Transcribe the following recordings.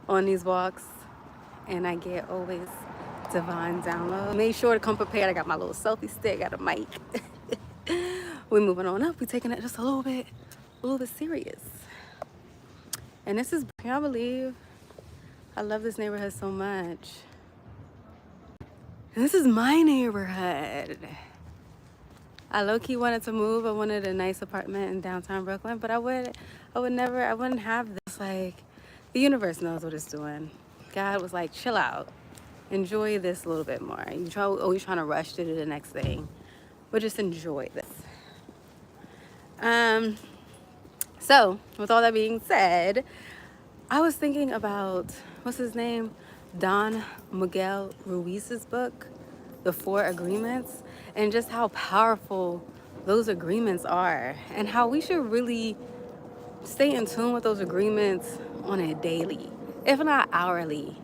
on these walks, and I get always divine download. Made sure to come prepared. I got my little selfie stick, got a mic. We're moving on up. We're taking it just a little bit serious. And this is, can I believe, I love this neighborhood so much. And this is my neighborhood. I low-key wanted to move. I wanted a nice apartment in downtown Brooklyn, but I wouldn't have this. Like, the universe knows what it's doing. God was like, chill out. Enjoy this a little bit more. You're always trying to rush to do the next thing, but just enjoy this. So with all that being said, I was thinking about, what's his name? Don Miguel Ruiz's book, The 4 Agreements, and just how powerful those agreements are, and how we should really stay in tune with those agreements on a daily, if not hourly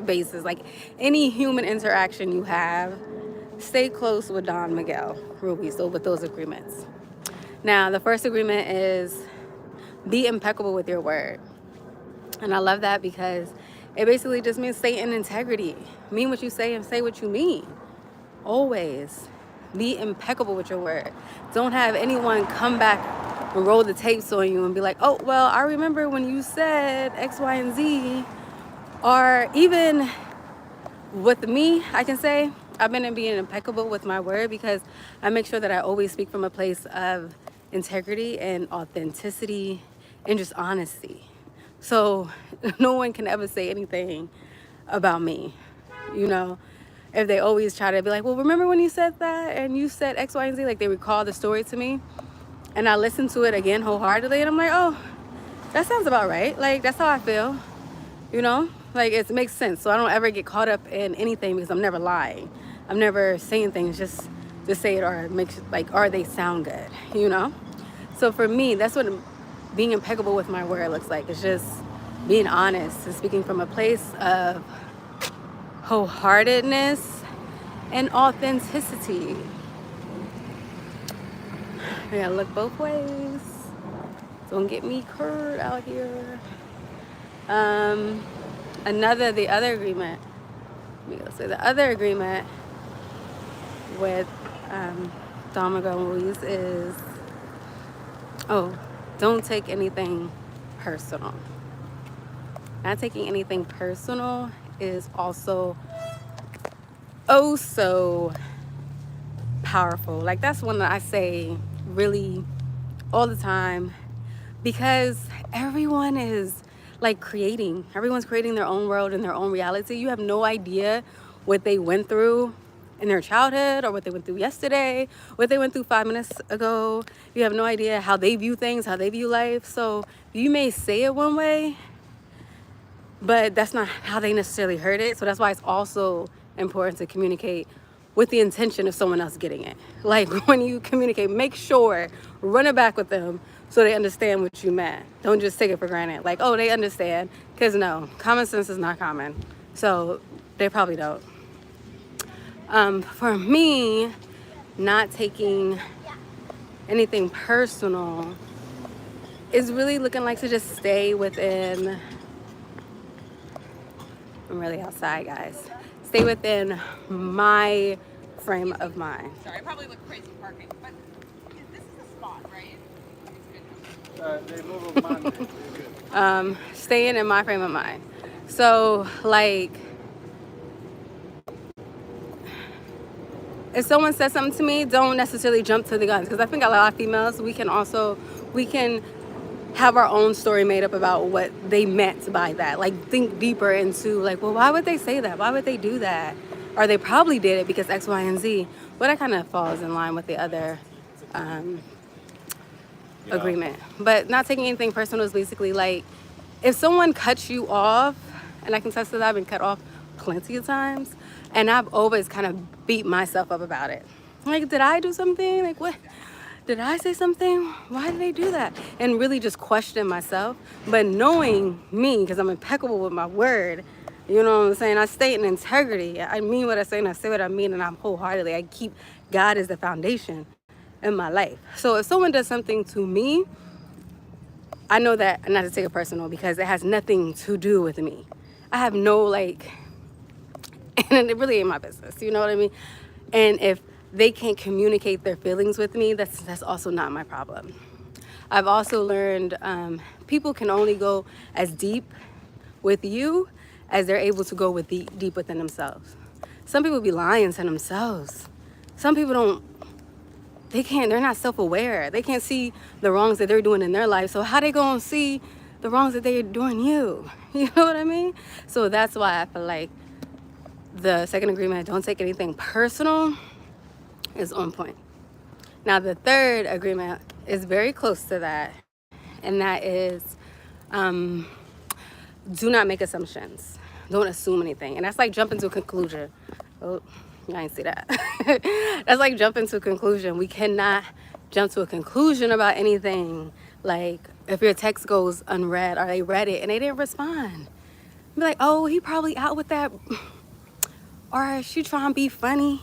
basis. Like any human interaction you have, stay close with Don Miguel Ruiz, so with those agreements. Now, the first agreement is be impeccable with your word. And I love that because it basically just means stay in integrity. Mean what you say and say what you mean. Always be impeccable with your word. Don't have anyone come back and roll the tapes on you and be like, oh, well, I remember when you said X, Y, and Z. Or even with me, I can say I've been being impeccable with my word because I make sure that I always speak from a place of integrity and authenticity and just honesty. So no one can ever say anything about me, you know? If they always try to be like, well, remember when you said that and you said X, Y, and Z? Like, they recall the story to me and I listen to it again wholeheartedly and I'm like, oh, that sounds about right. Like, that's how I feel, you know? Like, it makes sense. So I don't ever get caught up in anything because I'm never lying. I'm never saying things just to say it or or they sound good, you know? So for me, that's what being impeccable with my word looks like. It's just being honest and speaking from a place of wholeheartedness and authenticity. I gotta look both ways. Don't get me curd out here. The other agreement. Let me go say the other agreement with Don Miguel Ruiz is, don't take anything personal. Not taking anything personal is also so powerful. Like, that's one that I say really all the time because everyone is everyone's creating their own world and their own reality. You have no idea what they went through in their childhood or what they went through yesterday, what they went through 5 minutes ago. You have no idea how they view things, how they view life. So you may say it one way, but that's not how they necessarily heard it. So that's why it's also important to communicate with the intention of someone else getting it. Like, when you communicate, make sure, run it back with them so they understand what you meant. Don't just take it for granted. Like, oh, they understand. Because no, common sense is not common. So they probably don't. For me, not taking anything personal is really looking like to just stay within, I'm really outside, guys. Stay within my frame of mind. Sorry, I probably look crazy parking, but this is the spot, right? They move on Monday. Staying in my frame of mind. So, like, if someone says something to me, don't necessarily jump to the guns, because I think a lot of females, we can have our own story made up about what they meant by that. Like, think deeper into, like, well, why would they say that? Why would they do that? Or they probably did it because X, Y, and Z. But that kind of falls in line with the other agreement. But not taking anything personal is basically like, if someone cuts you off, and I can test that I've been cut off plenty of times, and I've always kind of beat myself up about it. Like, did I do something? Like, what? Did I say something? Why did they do that? And really just question myself. But knowing me, because I'm impeccable with my word, you know what I'm saying? I stay in integrity. I mean what I say and I say what I mean, and I'm wholeheartedly. I keep God as the foundation in my life. So if someone does something to me, I know that not to take it personal because it has nothing to do with me. I have no like, and it really ain't my business. You know what I mean? And if they can't communicate their feelings with me, that's also not my problem. I've also learned people can only go as deep with you as they're able to go with deep within themselves. Some people be lying to themselves. Some people don't, they're not self-aware. They can't see the wrongs that they're doing in their life. So how they gonna see the wrongs that they're doing you? You know what I mean? So that's why I feel like the second agreement, don't take anything personal, is on point. Now the third agreement is very close to that, and that is do not make assumptions. Don't assume anything. And that's like jumping to a conclusion. Oh, I ain't see that. That's like jumping to a conclusion. We cannot jump to a conclusion about anything. Like if your text goes unread or they read it and they didn't respond, be like, oh, he probably out with that, or she trying to be funny,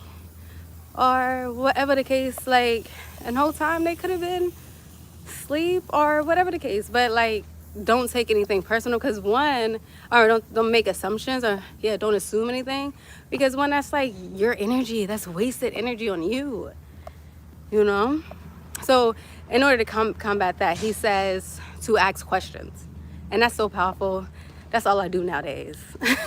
or whatever the case. Like, and the whole time they could have been asleep or whatever the case. But like, don't take anything personal, because one, or don't make assumptions, or don't assume anything, because one, that's like your energy, that's wasted energy on you, you know. So in order to combat that, he says to ask questions, and that's so powerful. That's all I do nowadays.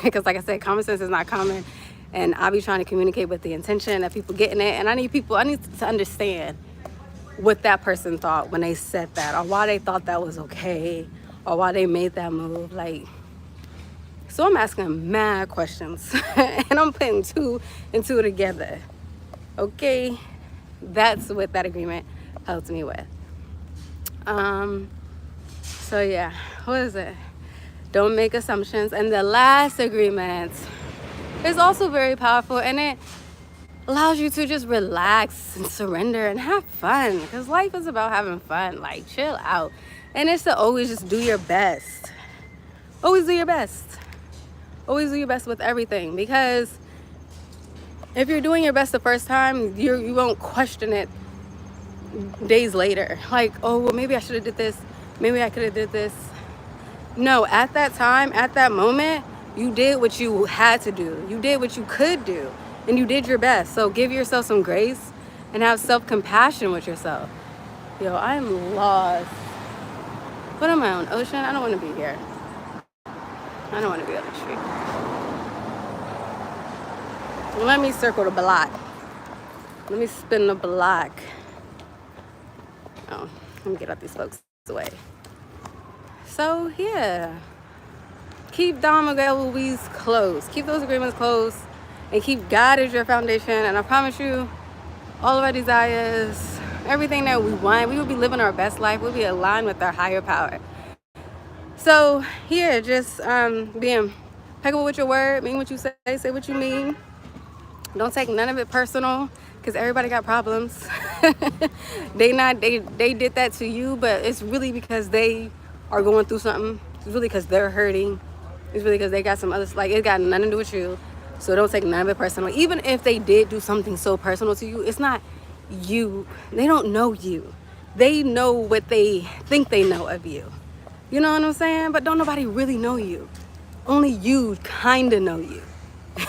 Because like I said, common sense is not common, and I be trying to communicate with the intention of people getting it, and I need to understand what that person thought when they said that, or why they thought that was okay, or why they made that move. Like, so I'm asking mad questions and I'm putting two and two together. Okay, that's what that agreement helped me with. So yeah, what is it? Don't make assumptions. And the last agreement is also very powerful, and it allows you to just relax and surrender and have fun, because life is about having fun. Like, chill out. And it's to always just do your best. Always do your best. Always do your best with everything, because if you're doing your best the first time, you won't question it days later. Like, oh, well, maybe I should have did this. Maybe I could have did this. No, at that time, at that moment, you did what you had to do. You did what you could do, and you did your best. So give yourself some grace and have self-compassion with yourself. Yo, I'm lost. What am I on, ocean? I don't want to be here. I don't want to be on the street. Let me circle the block. Let me spin the block. Oh, let me get out these folks away. So yeah, keep Don Miguel Louise close. Keep those agreements close, and keep God as your foundation. And I promise you, all of our desires, everything that we want, we will be living our best life. We'll be aligned with our higher power. So yeah, just being impeccable with your word, mean what you say what you mean. Don't take none of it personal, because everybody got problems. They did that to you, but it's really because they are going through something. It's really because they're hurting. It's really because they got some other, like, it got nothing to do with you. So don't take none of it personal. Even if they did do something so personal to you, it's not you. They don't know you. They know what they think they know of you. You know what I'm saying? But don't nobody really know you. Only you kind of know you.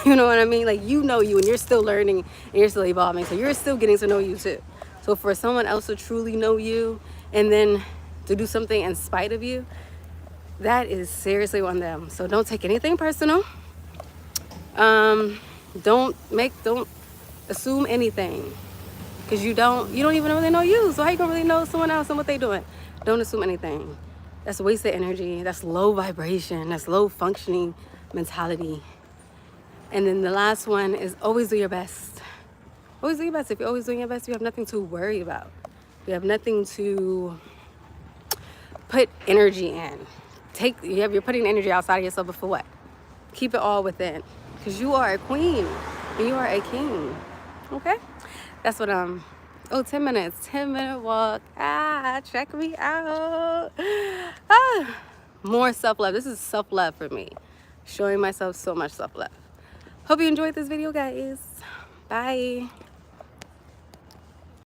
You know what I mean? Like, you know you, and you're still learning and you're still evolving. So you're still getting to know you too. So for someone else to truly know you and then to do something in spite of you, that is seriously on them. So don't take anything personal. Don't assume anything, because you don't even really know you. So how you gonna really know someone else and what they doing? Don't assume anything. That's wasted energy. That's low vibration. That's low functioning mentality. And then the last one is always do your best. Always do your best. If you're always doing your best, you have nothing to worry about. You have nothing to put energy in. You're putting energy outside of yourself, but for what? Keep it all within, because you are a queen and you are a king. Okay? That's what 10 minutes, 10-minute walk. Check me out. More self-love. This is self-love for me. Showing myself so much self-love. Hope you enjoyed this video, guys. Bye.